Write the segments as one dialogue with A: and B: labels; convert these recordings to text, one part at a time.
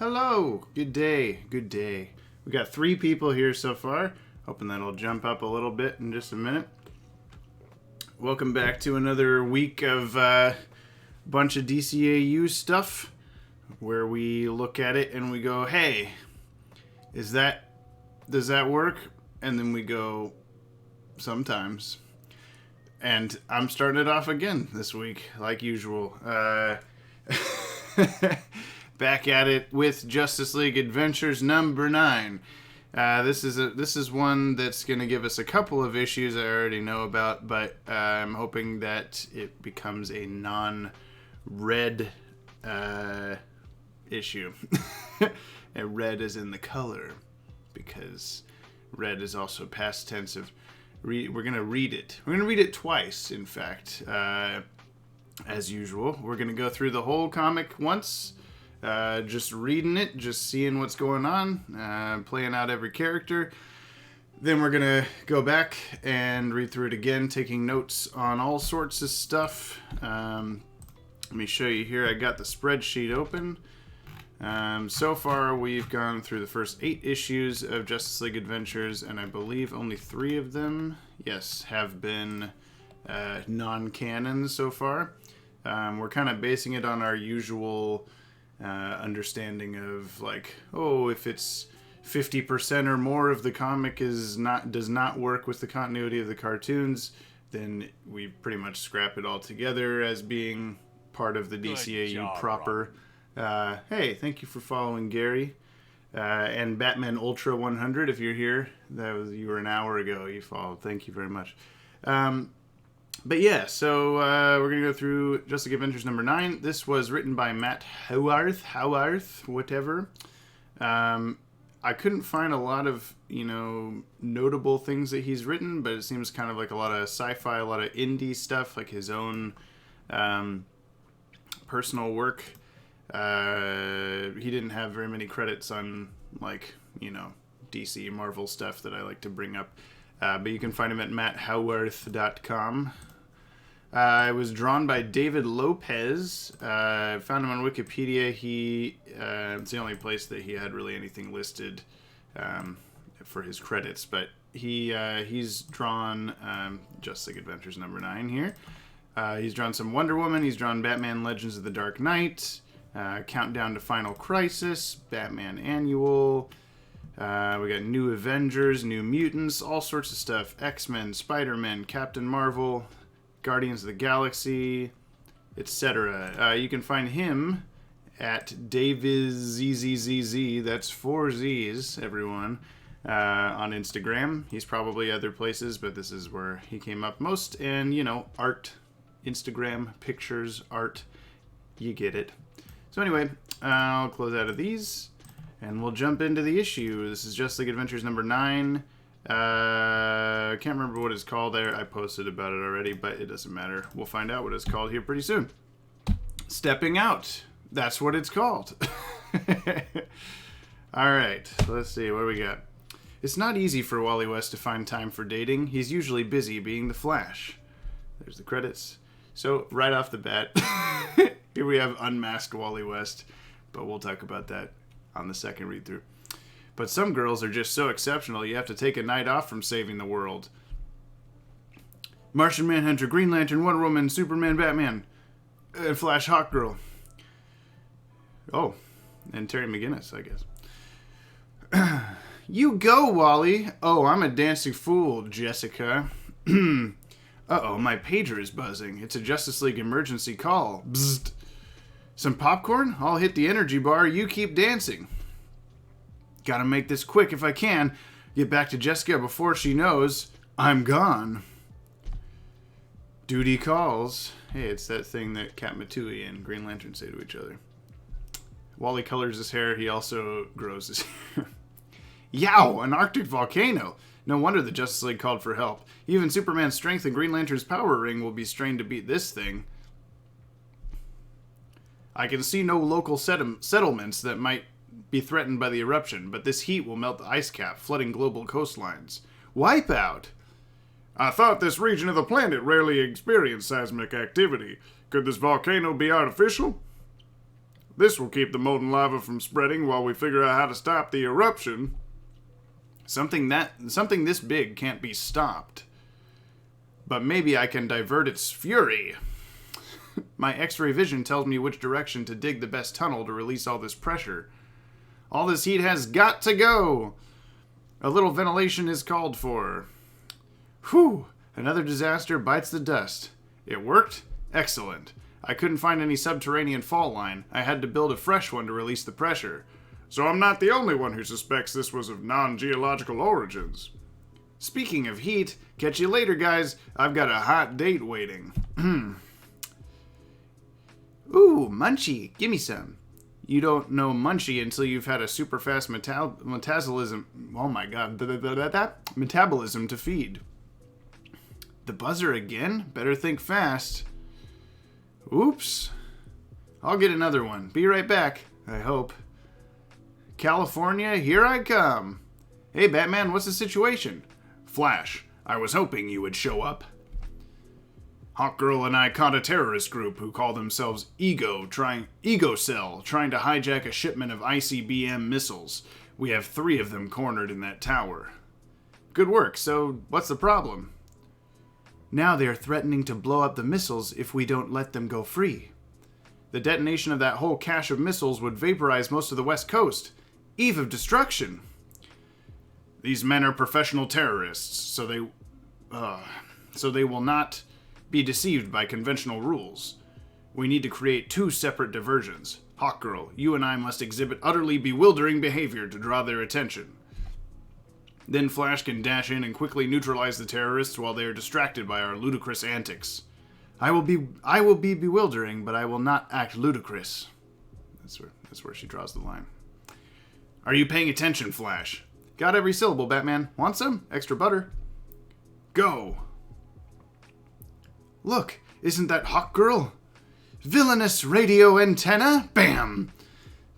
A: Hello, good day, good day. We got 3 people here so far. Hoping that'll jump up a little bit in just a minute. Welcome back to another week of bunch of DCAU stuff, where we look at it and we go, "Hey, does that work?" And then we go, "Sometimes." And I'm starting it off again this week, like usual. Back at it with Justice League Adventures number 9. This is one that's going to give us a couple of issues I already know about, but I'm hoping that it becomes a non-red issue. And red is in the color, because red is also past tense of... we're going to read it. We're going to read it twice, in fact. As usual, we're going to go through the whole comic once. Just reading it, just seeing what's going on, playing out every character. Then we're going to go back and read through it again, taking notes on all sorts of stuff. Let me show you here. I got the spreadsheet open. So far, we've gone through the first 8 issues of Justice League Adventures, and I believe only 3 of them, yes, have been non-canon so far. We're kind of basing it on our usual... understanding of, like, if it's 50% or more of the comic does not work with the continuity of the cartoons, then we pretty much scrap it all together as being part of the DCAU proper. Hey, thank you for following, Gary. And Batman Ultra 100, if you're here, you were an hour ago you followed. Thank you very much. But yeah, so we're going to go through Justice League Adventures number 9. This was written by Matt Howarth, whatever. I couldn't find a lot of, notable things that he's written, but it seems kind of like a lot of sci-fi, a lot of indie stuff, like his own personal work. He didn't have very many credits on, DC, Marvel stuff that I like to bring up. But you can find him at matthowarth.com. It was drawn by David Lopez. I found him on Wikipedia. It's the only place that he had really anything listed for his credits. But he's drawn Justice League Adventures number 9 here. He's drawn some Wonder Woman. He's drawn Batman Legends of the Dark Knight, Countdown to Final Crisis, Batman Annual... we got New Avengers, New Mutants, all sorts of stuff. X-Men, Spider-Man, Captain Marvel, Guardians of the Galaxy, etc. You can find him at DavisZZZ, that's 4 Z's, everyone, on Instagram. He's probably other places, but this is where he came up most. And, art, Instagram, pictures, art, you get it. So anyway, I'll close out of these. And we'll jump into the issue. This is Justice League Adventures number 9. I can't remember what it's called there. I posted about it already, but it doesn't matter. We'll find out what it's called here pretty soon. Stepping Out. That's what it's called. Alright, let's see. What do we got? It's not easy for Wally West to find time for dating. He's usually busy being the Flash. There's the credits. So, right off the bat, here we have unmasked Wally West. But we'll talk about that on the second read-through. But some girls are just so exceptional, you have to take a night off from saving the world. Martian Manhunter, Green Lantern, Wonder Woman, Superman, Batman, Flash, Hawkgirl. Oh, and Terry McGinnis, I guess. You go, Wally. Oh, I'm a dancing fool, Jessica. Uh-oh, my pager is buzzing. It's a Justice League emergency call. Bzzzt. Some popcorn? I'll hit the energy bar. You keep dancing. Gotta make this quick if I can. Get back to Jessica before she knows I'm gone. Duty calls. Hey, it's that thing that Kat Matui and Green Lantern say to each other. Wally colors his hair. He also grows his hair. Yow! An Arctic volcano. No wonder the Justice League called for help. Even Superman's strength and Green Lantern's power ring will be strained to beat this thing. I can see no local settlements that might be threatened by the eruption, but this heat will melt the ice cap, flooding global coastlines. Wipeout! I thought this region of the planet rarely experienced seismic activity. Could this volcano be artificial? This will keep the molten lava from spreading while we figure out how to stop the eruption. Something this big can't be stopped. But maybe I can divert its fury. My X-ray vision tells me which direction to dig the best tunnel to release all this pressure. All this heat has got to go. A little ventilation is called for. Whew, another disaster bites the dust. It worked? Excellent. I couldn't find any subterranean fault line. I had to build a fresh one to release the pressure. So I'm not the only one who suspects this was of non-geological origins. Speaking of heat, catch you later, guys. I've got a hot date waiting. Ooh, Munchie. Gimme some. You don't know Munchie until you've had a super fast metabolism. Oh my god. Metabolism to feed. The buzzer again? Better think fast. Oops. I'll get another one. Be right back. I hope. California, here I come. Hey, Batman, what's the situation? Flash, I was hoping you would show up. Hawkgirl and I caught a terrorist group who call themselves Ego Cell, trying to hijack a shipment of ICBM missiles. We have 3 of them cornered in that tower. Good work, so what's the problem? Now they are threatening to blow up the missiles if we don't let them go free. The detonation of that whole cache of missiles would vaporize most of the West Coast. Eve of destruction. These men are professional terrorists, so they will not be deceived by conventional rules. We need to create 2 separate diversions. Hawkgirl, you and I must exhibit utterly bewildering behavior to draw their attention. Then Flash can dash in and quickly neutralize the terrorists while they are distracted by our ludicrous antics. I will be bewildering, but I will not act ludicrous. That's where she draws the line. Are you paying attention, Flash? Got every syllable, Batman. Want some? Extra butter. Go. Look, isn't that Hawkgirl? Villainous radio antenna? Bam!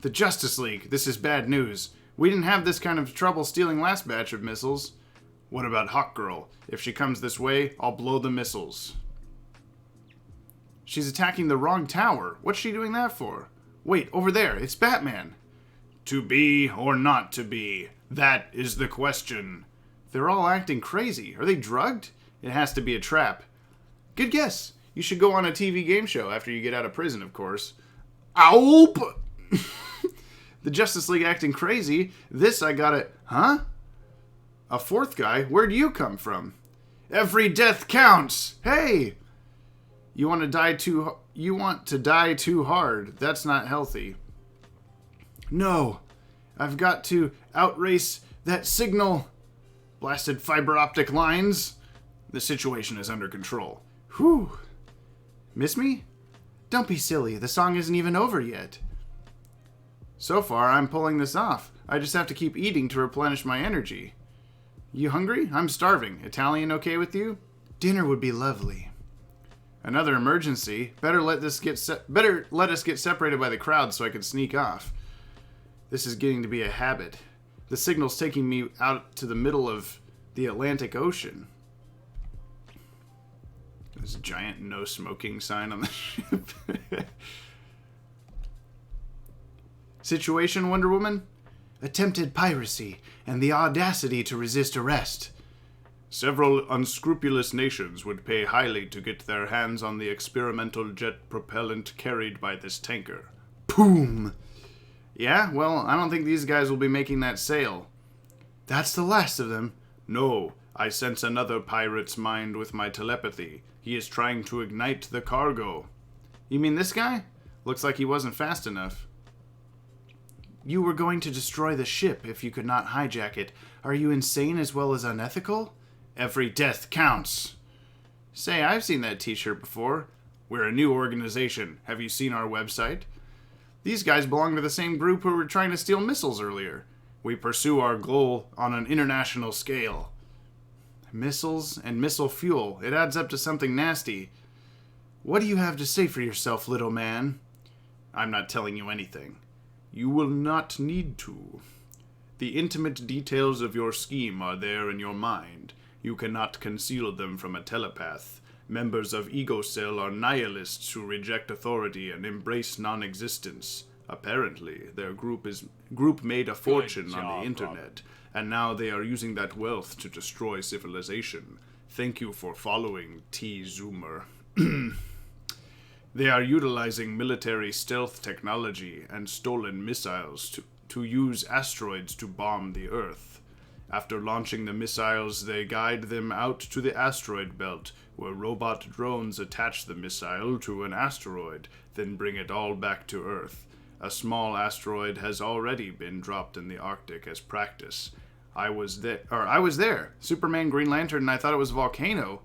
A: The Justice League. This is bad news. We didn't have this kind of trouble stealing last batch of missiles. What about Hawkgirl? If she comes this way, I'll blow the missiles. She's attacking the wrong tower. What's she doing that for? Wait, over there. It's Batman. To be or not to be? That is the question. They're all acting crazy. Are they drugged? It has to be a trap. Good guess. You should go on a TV game show after you get out of prison, of course. Ow! The Justice League acting crazy. This I got it. Huh? A 4th guy? Where'd you come from? Every death counts. Hey! You want to die too hard. That's not healthy. No. I've got to outrace that signal. Blasted fiber optic lines. The situation is under control. Whew. Miss me? Don't be silly. The song isn't even over yet. So far, I'm pulling this off. I just have to keep eating to replenish my energy. You hungry? I'm starving. Italian okay with you? Dinner would be lovely. Another emergency. Better let us get separated by the crowd so I can sneak off. This is getting to be a habit. The signal's taking me out to the middle of the Atlantic Ocean. There's a giant no smoking sign on the ship. Situation, Wonder Woman? Attempted piracy and the audacity to resist arrest. Several unscrupulous nations would pay highly to get their hands on the experimental jet propellant carried by this tanker. Boom! Yeah, well, I don't think these guys will be making that sail. That's the last of them. No, I sense another pirate's mind with my telepathy. He is trying to ignite the cargo. You mean this guy? Looks like he wasn't fast enough. You were going to destroy the ship if you could not hijack it. Are you insane as well as unethical? Every death counts. Say, I've seen that t-shirt before. We're a new organization. Have you seen our website? These guys belong to the same group who were trying to steal missiles earlier. We pursue our goal on an international scale. Missiles and missile fuel. It adds up to something nasty. What do you have to say for yourself, little man? I'm not telling you anything. You will not need to. The intimate details of your scheme are there in your mind. You cannot conceal them from a telepath. Members of Ego Cell are nihilists who reject authority and embrace non-existence. Apparently, their group made a fortune on
B: job,
A: the internet, and now they are using that wealth to destroy civilization. Thank you for following, T. Zoomer. They are utilizing military stealth technology and stolen missiles to use asteroids to bomb the Earth. After launching the missiles, they guide them out to the asteroid belt, where robot drones attach the missile to an asteroid, then bring it all back to Earth. A small asteroid has already been dropped in the Arctic as practice. I was there. Superman, Green Lantern, and I thought it was a volcano.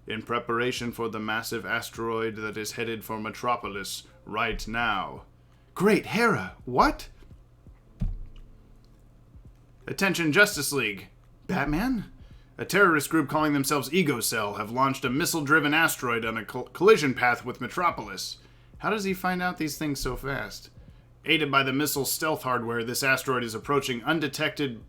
A: In preparation for the massive asteroid that is headed for Metropolis right now. Great Hera, what? Attention, Justice League. Batman? A terrorist group calling themselves Ego Cell have launched a missile-driven asteroid on a collision path with Metropolis. How does he find out these things so fast? Aided by the missile's stealth hardware, this asteroid is approaching undetected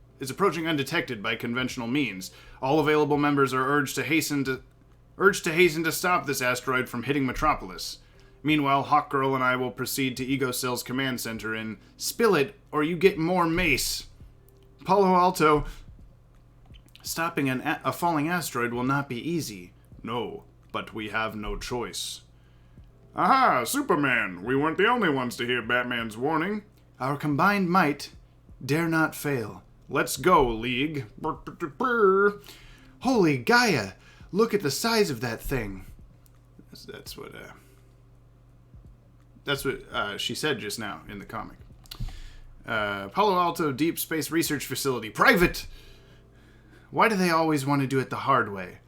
A: by conventional means. All available members are urged to hasten to stop this asteroid from hitting Metropolis. Meanwhile, Hawkgirl and I will proceed to Ego Cell's command center and spill it, or you get more mace. Palo Alto. Stopping a falling asteroid will not be easy. No, but we have no choice. Aha, Superman! We weren't the only ones to hear Batman's warning. Our combined might dare not fail. Let's go, League. Holy Gaia! Look at the size of that thing. That's what she said just now in the comic. Palo Alto Deep Space Research Facility. Private! Why do they always want to do it the hard way?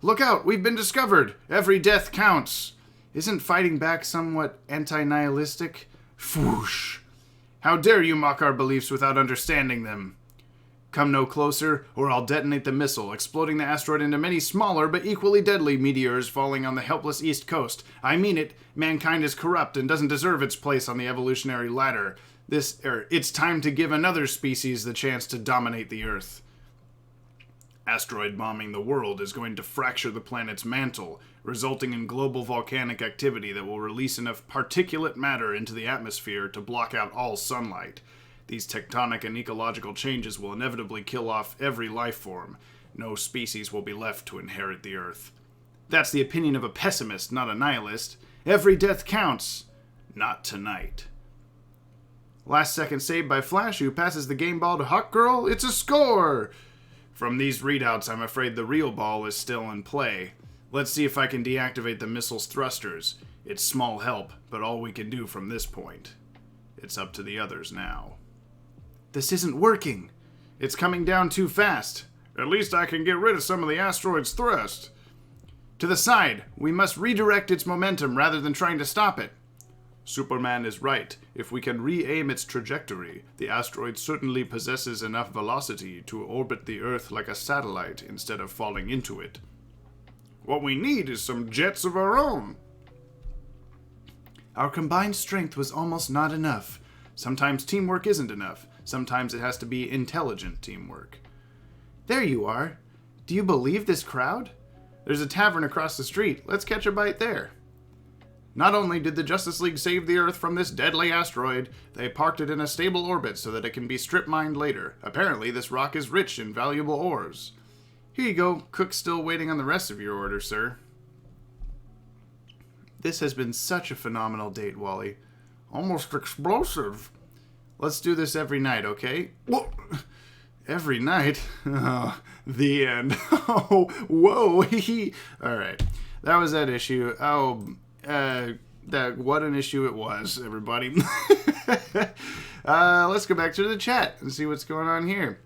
A: Look out! We've been discovered! Every death counts! Isn't fighting back somewhat anti-nihilistic? Fwoosh! How dare you mock our beliefs without understanding them? Come no closer, or I'll detonate the missile, exploding the asteroid into many smaller but equally deadly meteors falling on the helpless East Coast. I mean it. Mankind is corrupt and doesn't deserve its place on the evolutionary ladder. It's time to give another species the chance to dominate the Earth. Asteroid bombing the world is going to fracture the planet's mantle, resulting in global volcanic activity that will release enough particulate matter into the atmosphere to block out all sunlight. These tectonic and ecological changes will inevitably kill off every life form. No species will be left to inherit the Earth. That's the opinion of a pessimist, not a nihilist. Every death counts. Not tonight. Last second save by Flash, who passes the game ball to Hawkgirl. It's a score! From these readouts, I'm afraid the real ball is still in play. Let's see if I can deactivate the missile's thrusters. It's small help, but all we can do from this point. It's up to the others now. This isn't working. It's coming down too fast. At least I can get rid of some of the asteroid's thrust. To the side. We must redirect its momentum rather than trying to stop it. Superman is right. If we can re-aim its trajectory, the asteroid certainly possesses enough velocity to orbit the Earth like a satellite instead of falling into it. What we need is some jets of our own. Our combined strength was almost not enough. Sometimes teamwork isn't enough. Sometimes it has to be intelligent teamwork. There you are. Do you believe this crowd? There's a tavern across the street. Let's catch a bite there. Not only did the Justice League save the Earth from this deadly asteroid, they parked it in a stable orbit so that it can be strip-mined later. Apparently, this rock is rich in valuable ores. Here you go. Cook's still waiting on the rest of your order, sir. This has been such a phenomenal date, Wally. Almost explosive. Let's do this every night, okay? Whoa. Every night? Oh, the end. Oh, whoa. All right. That was that issue. Oh, what an issue it was, everybody. Let's go back to the chat and see what's going on here.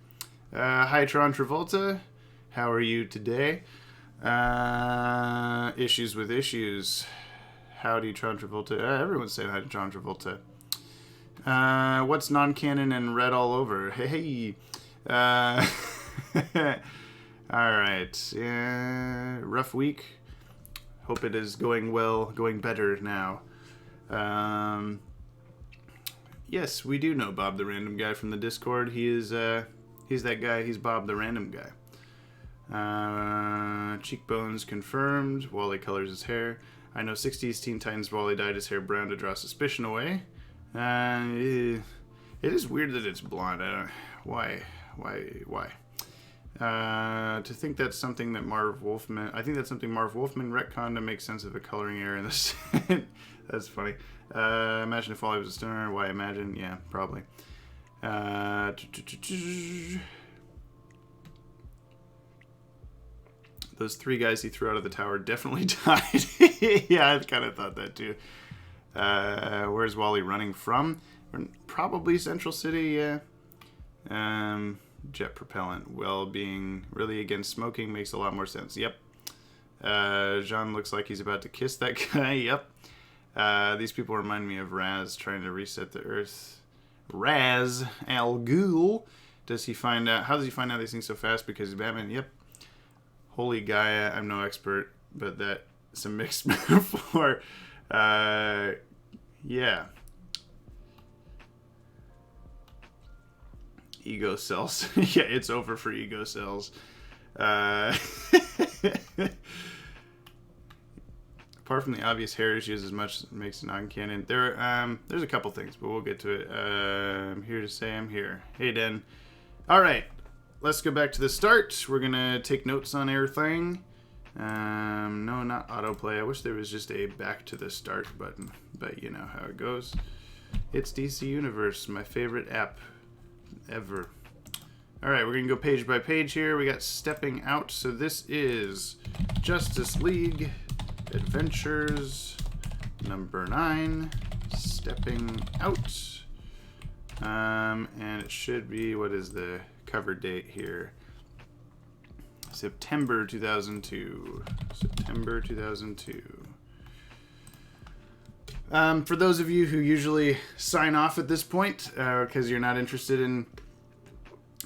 A: Hi, Tron Travolta. How are you today? Issues with issues. Howdy, Tron Travolta. Everyone's saying hi to Tron Travolta. What's non-canon and red all over? Hey. All right. Rough week. Hope it is going well, going better now. Yes, we do know Bob the Random Guy from the Discord. He's that guy. He's Bob the Random Guy. Cheekbones confirmed. Wally colors his hair. I know 60s Teen Titans Wally dyed his hair brown to draw suspicion away. It is weird that it's blonde. I don't. Why? To think that's something that Marv Wolfman. I think that's something Marv Wolfman retconned to make sense of a coloring error in this. That's funny. Imagine if Wally was a stoner. Why imagine? Yeah, probably. Those 3 guys he threw out of the tower definitely died. Yeah, I kind of thought that too. Where's Wally running from? Probably Central City, yeah. Jet propellant. Well, being really against smoking makes a lot more sense. Yep. Jean looks like he's about to kiss that guy. Yep. These people remind me of Raz trying to reset the Earth. Raz Al Ghul. How does he find out these things so fast? Because he's Batman. Yep. Holy Gaia, I'm no expert, but that's a mixed metaphor. Yeah. Ego cells. Yeah, it's over for ego cells. Apart from the obvious heritage as much makes it non-canon, there's a couple things, but we'll get to it. I'm here to say I'm here. Hey, Den. All right, let's go back to the start. We're gonna take notes on everything. No, not autoplay. I wish there was just a back to the start button, but you know how it goes. It's DC Universe, my favorite app ever. Alright, we're going to go page by page here. We got Stepping Out. So this is Justice League Adventures number 9. Stepping Out. And it should be, what is the cover date here? September 2002. September 2002. For those of you who usually sign off at this point because you're not interested in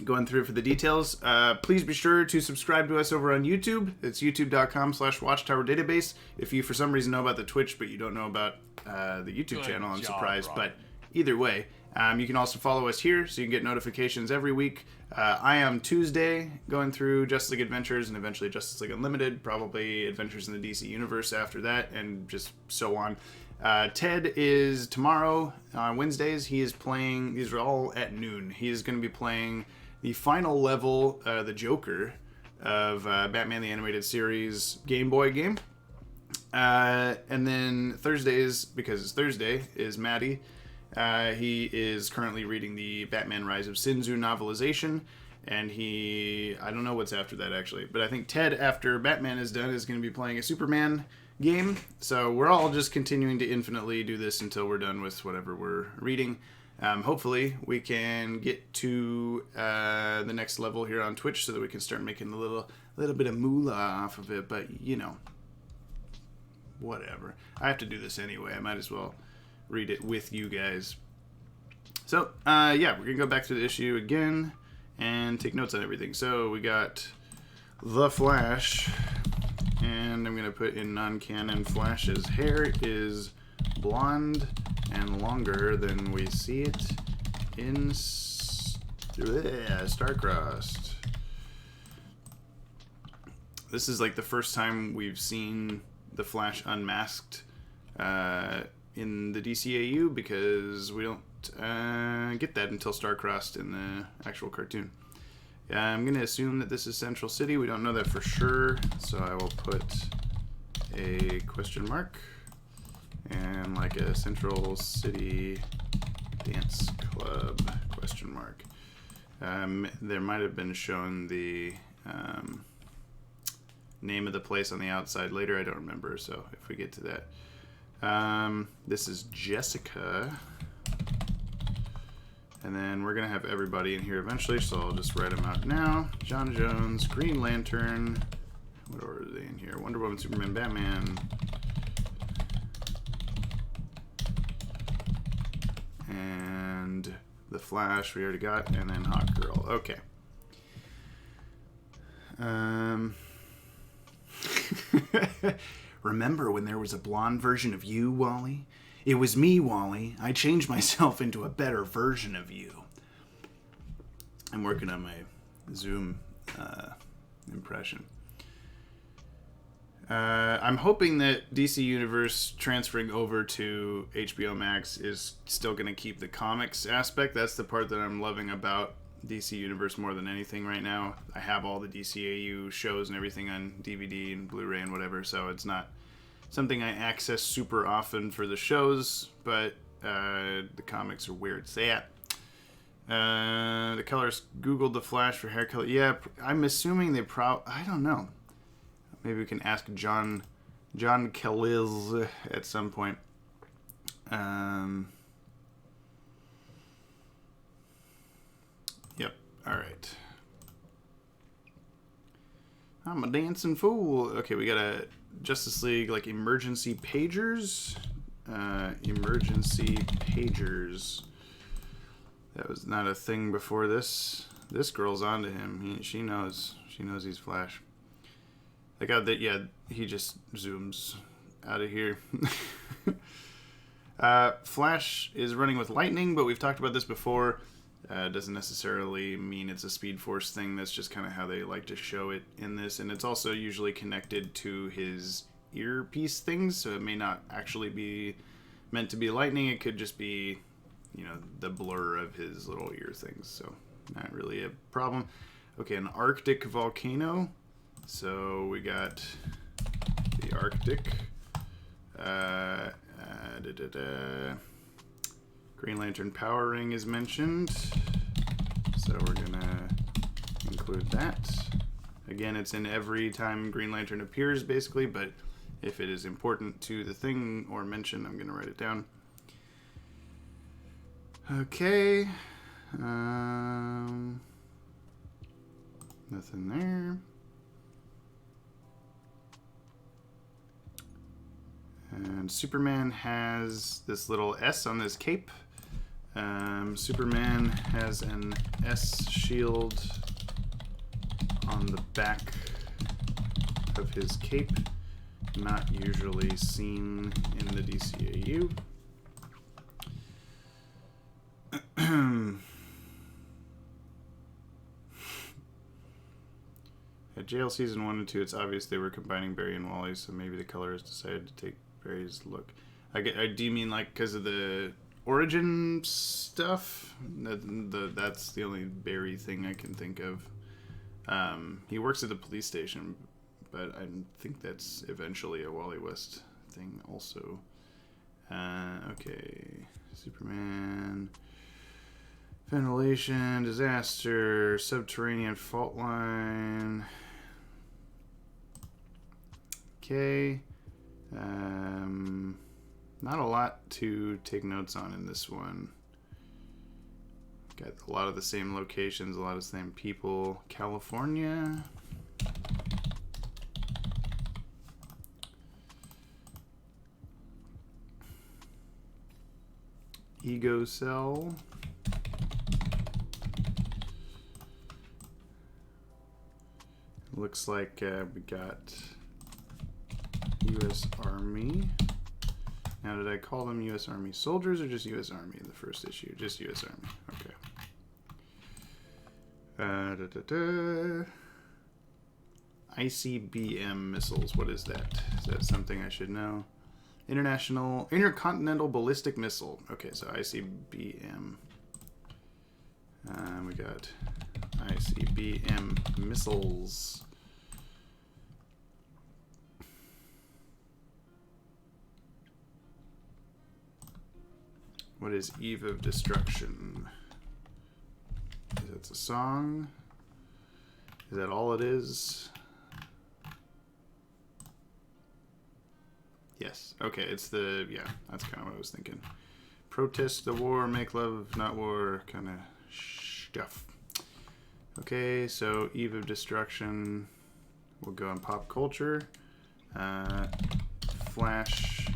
A: going through it for the details, please be sure to subscribe to us over on YouTube. It's youtube.com/watchtowerdatabase. If you for some reason know about the Twitch but you don't know about the YouTube channel, I'm surprised. But either way, you can also follow us here so you can get notifications every week. I am Tuesday going through Justice League Adventures and eventually Justice League Unlimited, probably Adventures in the DC Universe after that, and just so on. Ted is tomorrow on Wednesdays. He is playing, these are all at noon. He is going to be playing the final level, the Joker of Batman the Animated Series Game Boy game. And then Thursdays, because it's Thursday, is Maddie. He is currently reading the Batman Rise of Sinzu novelization. And I don't know what's after that actually, but I think Ted, after Batman is done, is going to be playing a Superman game. So we're all just continuing to infinitely do this until we're done with whatever we're reading. Hopefully we can get to the next level here on Twitch so that we can start making a little bit of moolah off of it. But you know, whatever. I have to do this anyway. I might as well read it with you guys. So yeah, we're gonna go back through the issue again and take notes on everything. So we got the Flash. And I'm going to put in non-canon Flash's hair is blonde and longer than we see it in Starcrossed. This is like the first time we've seen the Flash unmasked in the DCAU because we don't get that until Starcrossed in the actual cartoon. I'm going to assume that this is Central City. We don't know that for sure, so I will put a question mark and like a Central City Dance Club question mark. There might have been shown the name of the place on the outside later. I don't remember, so if we get to that. This is Jessica. And then we're going to have everybody in here eventually, so I'll just write them out now. John Jones, Green Lantern. What order are they in here? Wonder Woman, Superman, Batman. And the Flash we already got. And then Hawkgirl. Okay. Remember when there was a blonde version of you, Wally? It was me, Wally. I changed myself into a better version of you. I'm working on my Zoom impression. I'm hoping that DC Universe transferring over to HBO Max is still going to keep the comics aspect. That's the part that I'm loving about DC Universe more than anything right now. I have all the DCAU shows and everything on DVD and Blu-ray and whatever, so it's not something I access super often for the shows, but the comics are where it's at. The colors Googled the Flash for hair color. Yeah, I'm assuming they I don't know. Maybe we can ask John Kelliz at some point. Yep. All right. I'm a dancing fool. Okay, we got a Justice League like emergency pagers. Emergency pagers. That was not a thing before this. This girl's onto him. She knows. She knows he's Flash. I got that. Yeah, he just zooms out of here. Flash is running with lightning, but we've talked about this before. Doesn't necessarily mean it's a Speed Force thing. That's just kind of how they like to show it in this. And it's also usually connected to his earpiece things, so it may not actually be meant to be lightning. It could just be, you know, the blur of his little ear things. So not really a problem. Okay, an Arctic volcano. So we got the Arctic. Green Lantern Power Ring is mentioned. So we're gonna include that. Again, it's in every time Green Lantern appears, basically, but if it is important to the thing or mention, I'm gonna write it down. Okay. Nothing there. And Superman has this little S on his cape. Superman has an S shield on the back of his cape, not usually seen in the DCAU. At Jail Season 1 and 2, it's obvious they were combining Barry and Wally, so maybe the colorist decided to take Barry's look. Do you mean like because of the origin stuff? That's the only Barry thing I can think of. He works at the police station, but I think that's eventually a Wally West thing also. Okay, Superman, ventilation, disaster, subterranean fault line. Okay. Not a lot to take notes on in this one. Got a lot of the same locations, a lot of the same people. California. Ego Cell. Looks like we got U.S. Army. Now, did I call them U.S. Army soldiers or just U.S. Army in the first issue? Just U.S. Army. Okay. ICBM missiles. What is that? Is that something I should know? Intercontinental Ballistic Missile. Okay, so ICBM. We got ICBM missiles. What is Eve of Destruction? Is that a song? Is that all it is? Yes. Okay, it's the, yeah, that's kind of what I was thinking. Protest the war, make love, not war, kind of stuff. Okay, so Eve of Destruction. We'll go on pop culture. Flash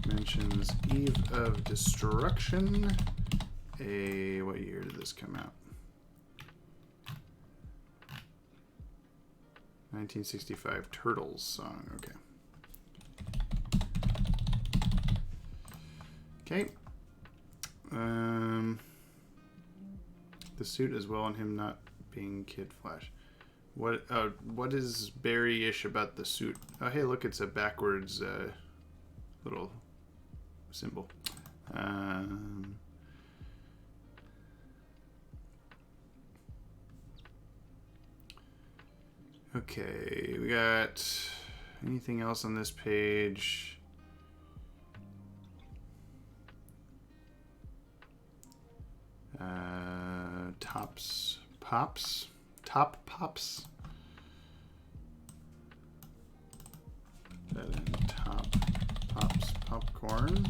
A: mentions Eve of Destruction. What year did this come out? 1965 Turtles song. Okay. Okay. The suit as well, and him not being Kid Flash. What is berry-ish about the suit? Oh, hey, look, it's a backwards little symbol. Okay, we got anything else on this page? Top pops. Top pops popcorn,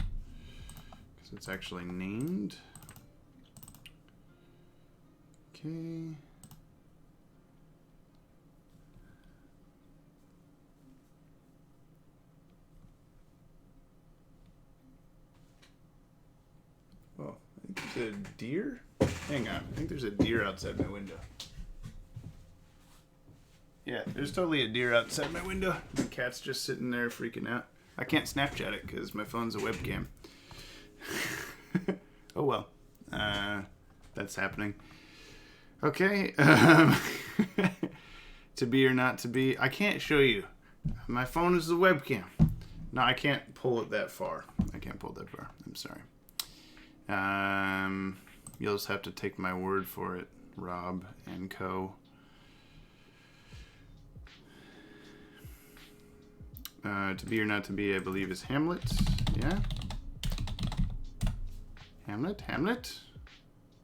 A: because it's actually named. Okay. Oh, I think there's a deer. Hang on, I think there's a deer outside my window. Yeah, there's totally a deer outside my window. The cat's just sitting there freaking out. I can't Snapchat it because my phone's a webcam. Oh well, that's happening. Okay, to be or not to be. I can't show you. My phone is the webcam. No, I can't pull it that far. I'm sorry. You'll just have to take my word for it, Rob and co. To be or not to be, I believe, is Hamlet. Yeah? Hamlet?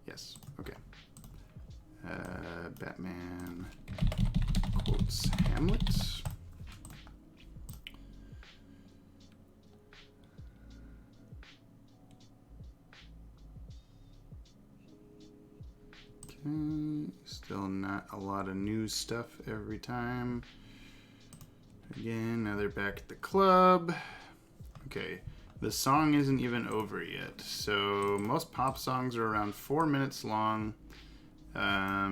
A: Yes. Okay. Batman quotes Hamlet. Okay. Still not a lot of new stuff every time. Again, now they're back at the club. Okay, the song isn't even over yet. So most pop songs are around 4 minutes long.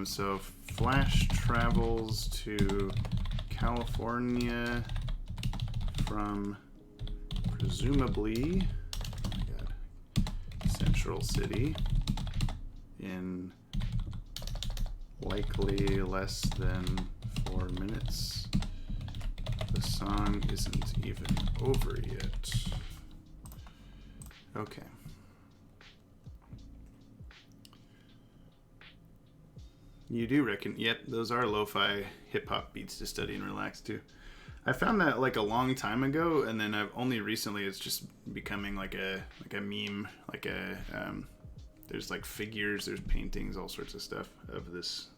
A: So Flash travels to California from presumably, oh my God, Central City in likely less than 4 minutes. The song isn't even over yet. Okay. You do reckon? Yep, those are lo-fi hip-hop beats to study and relax to. I found that like a long time ago, and then I've only recently it's just becoming like a meme, there's like figures, there's paintings, all sorts of stuff of this,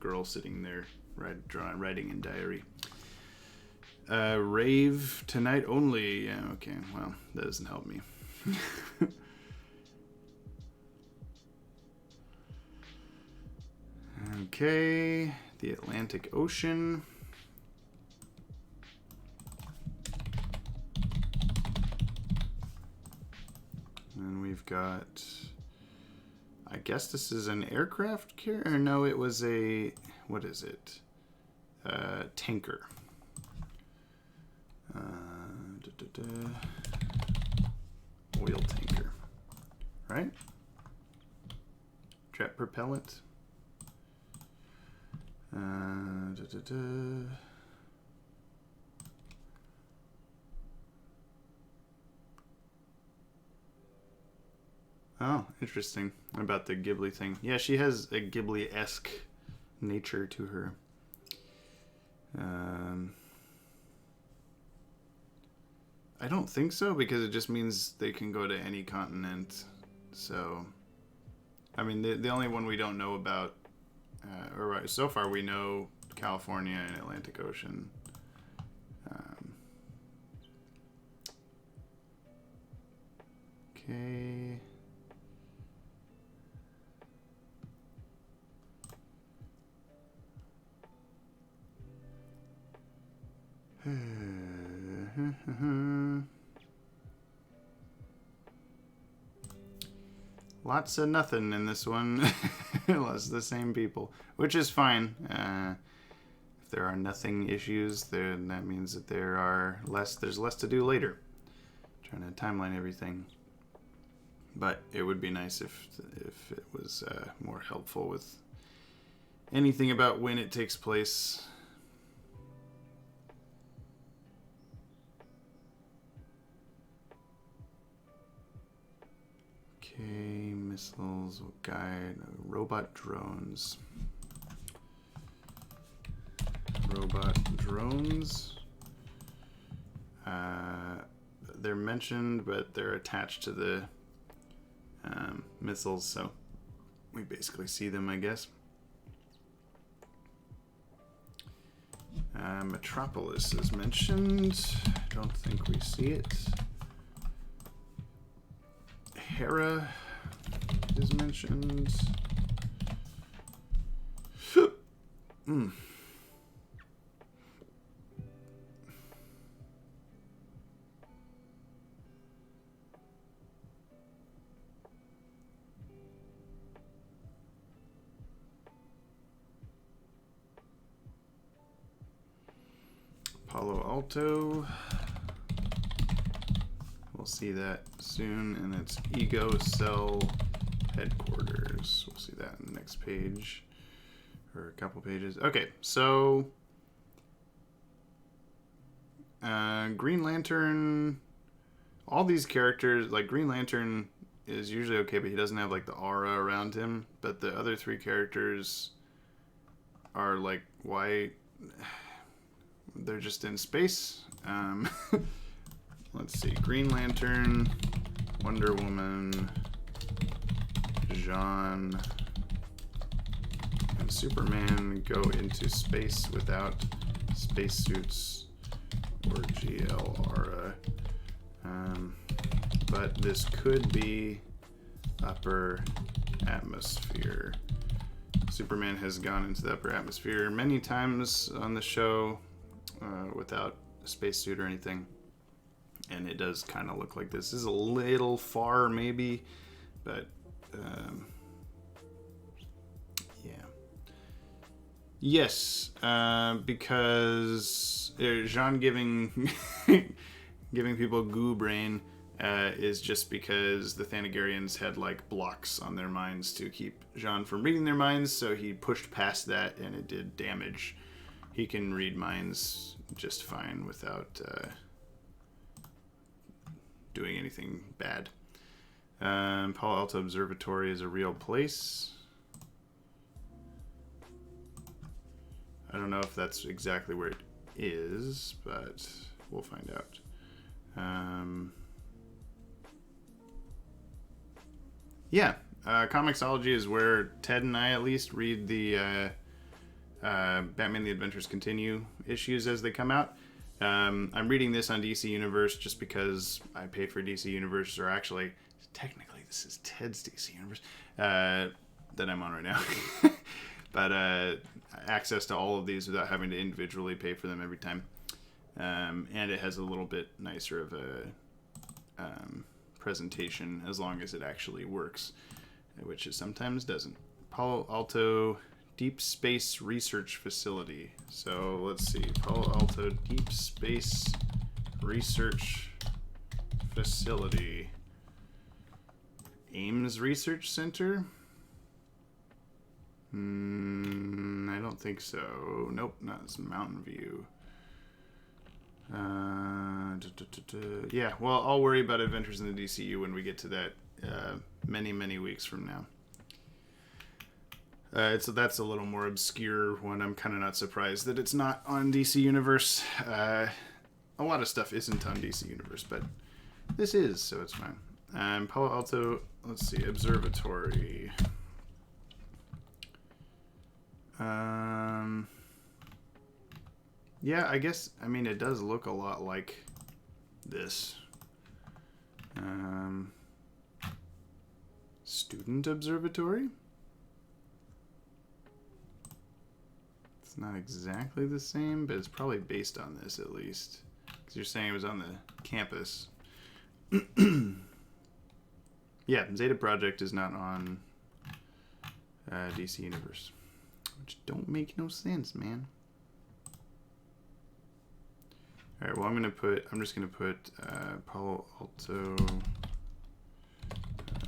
A: girl sitting there writing in diary. Rave tonight only. Yeah, okay. Well, that doesn't help me. Okay. The Atlantic Ocean. And we've got, I guess this is an aircraft carrier. No, it was a, what is it? Tanker. Oil tanker, right? Jet propellant. Oh, interesting about the Ghibli thing. Yeah, she has a Ghibli-esque nature to her. I don't think so, because it just means they can go to any continent. So, I mean, the only one we don't know about, or so far we know California and Atlantic Ocean. Okay. Lots of nothing in this one. Lots of the same people, which is fine. If there are nothing issues, then that means that there's less to do later. Trying to timeline everything. But it would be nice if it was more helpful with anything about when it takes place. Okay, missiles, guide, robot drones. Robot drones. They're mentioned, but they're attached to the missiles, so we basically see them, I guess. Metropolis is mentioned. I don't think we see it. Hera is mentioned. Palo Alto. We'll see that soon, and it's Ego Cell Headquarters. We'll see that in the next page, or a couple pages. Okay, so Green Lantern, all these characters, like Green Lantern is usually okay, but he doesn't have like the aura around him. But the other three characters are like, why? They're just in space. Let's see. Green Lantern, Wonder Woman, Jean, and Superman go into space without spacesuits or GL aura. But this could be upper atmosphere. Superman has gone into the upper atmosphere many times on the show without a spacesuit or anything. And it does kind of look like this. This is a little far, maybe, but yeah. Yes, because Jean giving giving people goo brain is just because the Thanagarians had like blocks on their minds to keep Jean from reading their minds, so he pushed past that and it did damage. He can read minds just fine without doing anything bad. Palo Alto Observatory is a real place. I don't know if that's exactly where it is, but we'll find out. Yeah, Comixology is where Ted and I at least read the Batman The Adventures Continue issues as they come out. I'm reading this on DC Universe just because I paid for DC Universe, or actually, technically this is Ted's DC Universe that I'm on right now. But access to all of these without having to individually pay for them every time. And it has a little bit nicer of a presentation as long as it actually works, which it sometimes doesn't. Palo Alto Deep Space Research Facility. So let's see, Palo Alto Deep Space Research Facility. Ames Research Center? I don't think so. Nope, not it's Mountain View. Yeah, well, I'll worry about Adventures in the DCU when we get to that many, many weeks from now. That's a little more obscure one. I'm kind of not surprised that it's not on DC Universe. A lot of stuff isn't on DC Universe, but this is, so it's fine. Palo Alto, let's see, Observatory. Yeah, I guess, I mean, it does look a lot like this. Student Observatory? It's not exactly the same, but it's probably based on this at least. Because you're saying it was on the campus. Yeah, Zeta Project is not on DC Universe. Which don't make no sense, man. Alright, well, I'm just gonna put Palo Alto.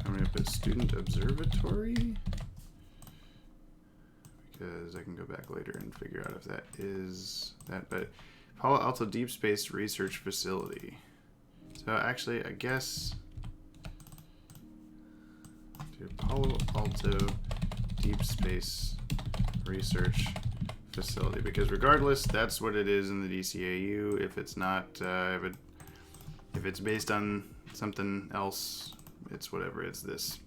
A: I'm gonna put Student Observatory. because I can go back later and figure out if that is that. But Palo Alto Deep Space Research Facility. So actually, I guess Palo Alto Deep Space Research Facility, because regardless, that's what it is in the DCAU. If it's not, if it's based on something else, it's whatever. It's this.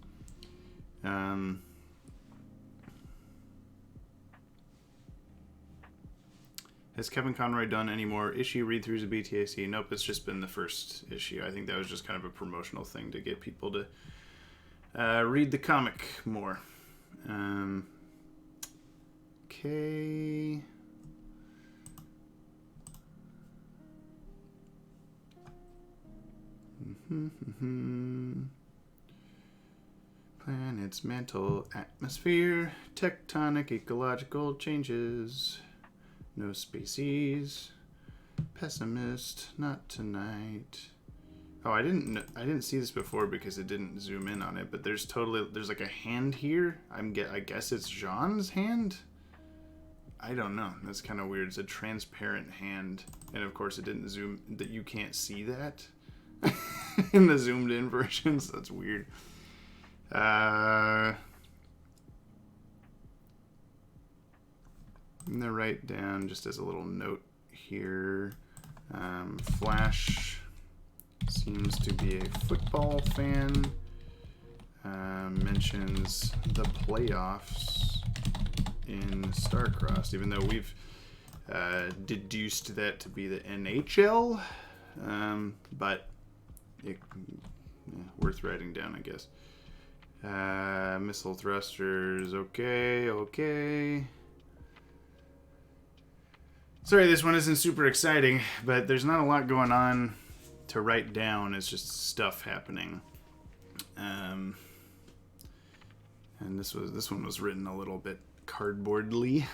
A: Has Kevin Conroy done any more issue read-throughs of BTAC? Nope, it's just been the first issue. I think that was just kind of a promotional thing to get people to read the comic more. Okay. Planet's mantle, atmosphere, tectonic ecological changes. No species. Pessimist, not tonight. Oh, I didn't see this before because it didn't zoom in on it, but there's like a hand here. I guess it's Jean's hand. I don't know. That's kind of weird. It's a transparent hand, and of course it didn't zoom. That you can't see that in the zoomed in versions. That's weird. I'm gonna write down just as a little note here. Flash seems to be a football fan. Mentions the playoffs in Starcrossed, even though we've deduced that to be the NHL. But worth writing down, I guess. Missile thrusters, okay. Sorry, this one isn't super exciting, but there's not a lot going on to write down. It's just stuff happening. And this one was written a little bit cardboardly.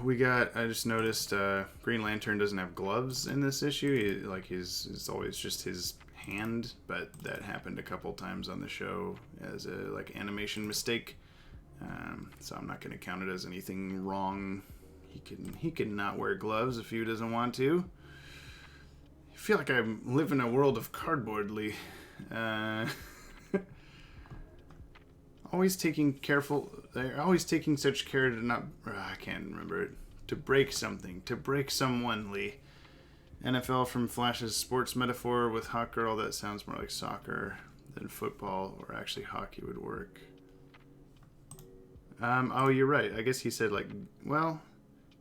A: I just noticed Green Lantern doesn't have gloves in this issue. It's always just his hand, but that happened a couple times on the show as a animation mistake. So I'm not going to count it as anything wrong. He can not wear gloves if he doesn't want to. I feel like I live in a world of cardboardly. They're always taking such care to not. I can't remember it. To break something, to break someone. Lee. NFL from Flash's sports metaphor with Hawk Girl. That sounds more like soccer than football, or actually hockey would work. Oh, you're right. I guess he said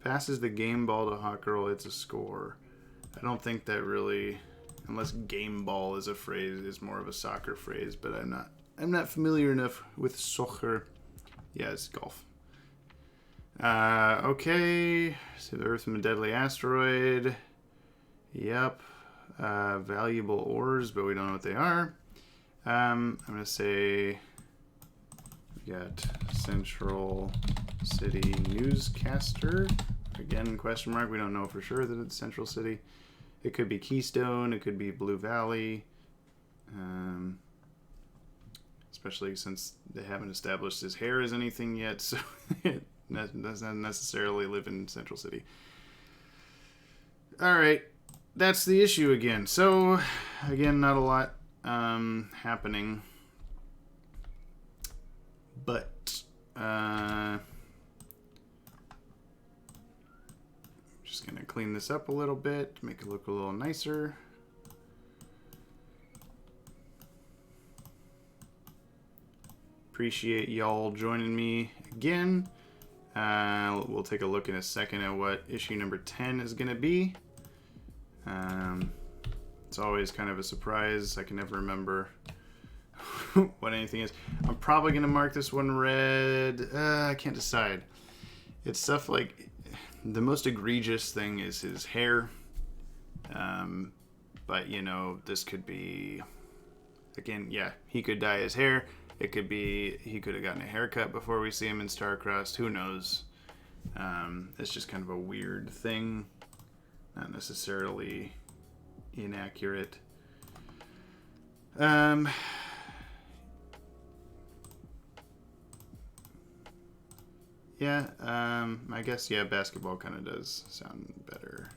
A: passes the game ball to Hawk Girl, it's a score. I don't think that really, unless game ball is a phrase, is more of a soccer phrase, but I'm not familiar enough with soccer. Yeah, it's golf. Okay. Save the Earth from a deadly asteroid. Yep. Valuable ores, but we don't know what they are. I'm going to say we got Central City Newscaster. Again, question mark. We don't know for sure that it's Central City. It could be Keystone. It could be Blue Valley. Especially since they haven't established his hair as anything yet, so it doesn't necessarily live in Central City. Alright, that's the issue again. So, again, not a lot happening. But, just going to clean this up a little bit, make it look a little nicer. Appreciate y'all joining me again. We'll take a look in a second at what issue number 10 is going to be. It's always kind of a surprise. I can never remember what anything is. I'm probably going to mark this one red. I can't decide. It's stuff like the most egregious thing is his hair. But, this could be, again, yeah, he could dye his hair. It could be he could have gotten a haircut before we see him in Starcrossed. Who knows? It's just kind of a weird thing. Not necessarily inaccurate. Yeah, I guess, yeah, basketball kind of does sound better.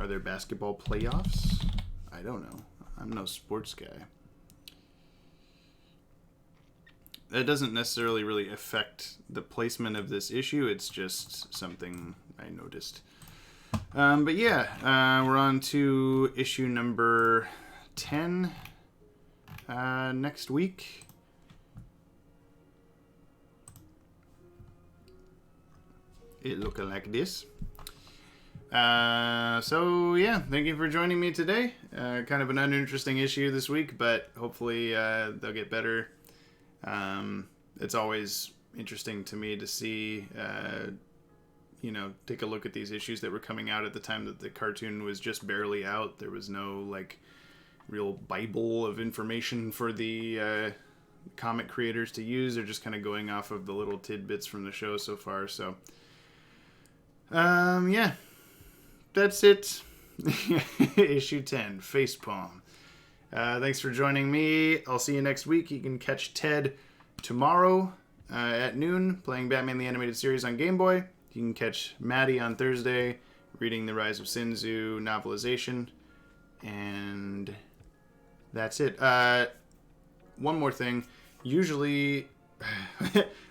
A: Are there basketball playoffs? I don't know. I'm no sports guy. That doesn't necessarily really affect the placement of this issue. It's just something I noticed. But yeah, we're on to issue number 10 next week. It looks like this. So yeah, thank you for joining me today. Kind of an uninteresting issue this week, but hopefully they'll get better. It's always interesting to me to see, take a look at these issues that were coming out at the time that the cartoon was just barely out. There was no like real Bible of information for the comic creators to use. They're just kind of going off of the little tidbits from the show so far. So, yeah, that's it. Issue 10, Facepalm. Thanks for joining me. I'll see you next week. You can catch Ted tomorrow at noon playing Batman the Animated Series on Game Boy. You can catch Maddie on Thursday reading The Rise of Sinzu novelization. And that's it. One more thing. Usually,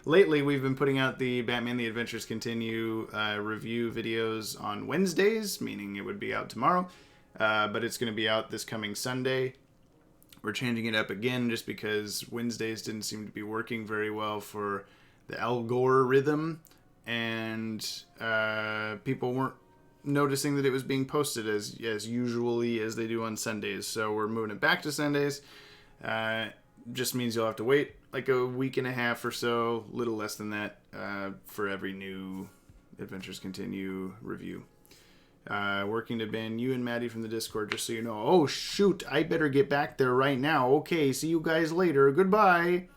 A: lately we've been putting out the Batman the Adventures Continue review videos on Wednesdays, meaning it would be out tomorrow. But it's going to be out this coming Sunday. We're changing it up again just because Wednesdays didn't seem to be working very well for the algorithm, and people weren't noticing that it was being posted as usually as they do on Sundays. So we're moving it back to Sundays. Just means you'll have to wait like a week and a half or so, little less than that, for every new Adventures Continue review. Working to ban you and Maddie from the Discord, just so you know. Oh, shoot. I better get back there right now. Okay, see you guys later. Goodbye.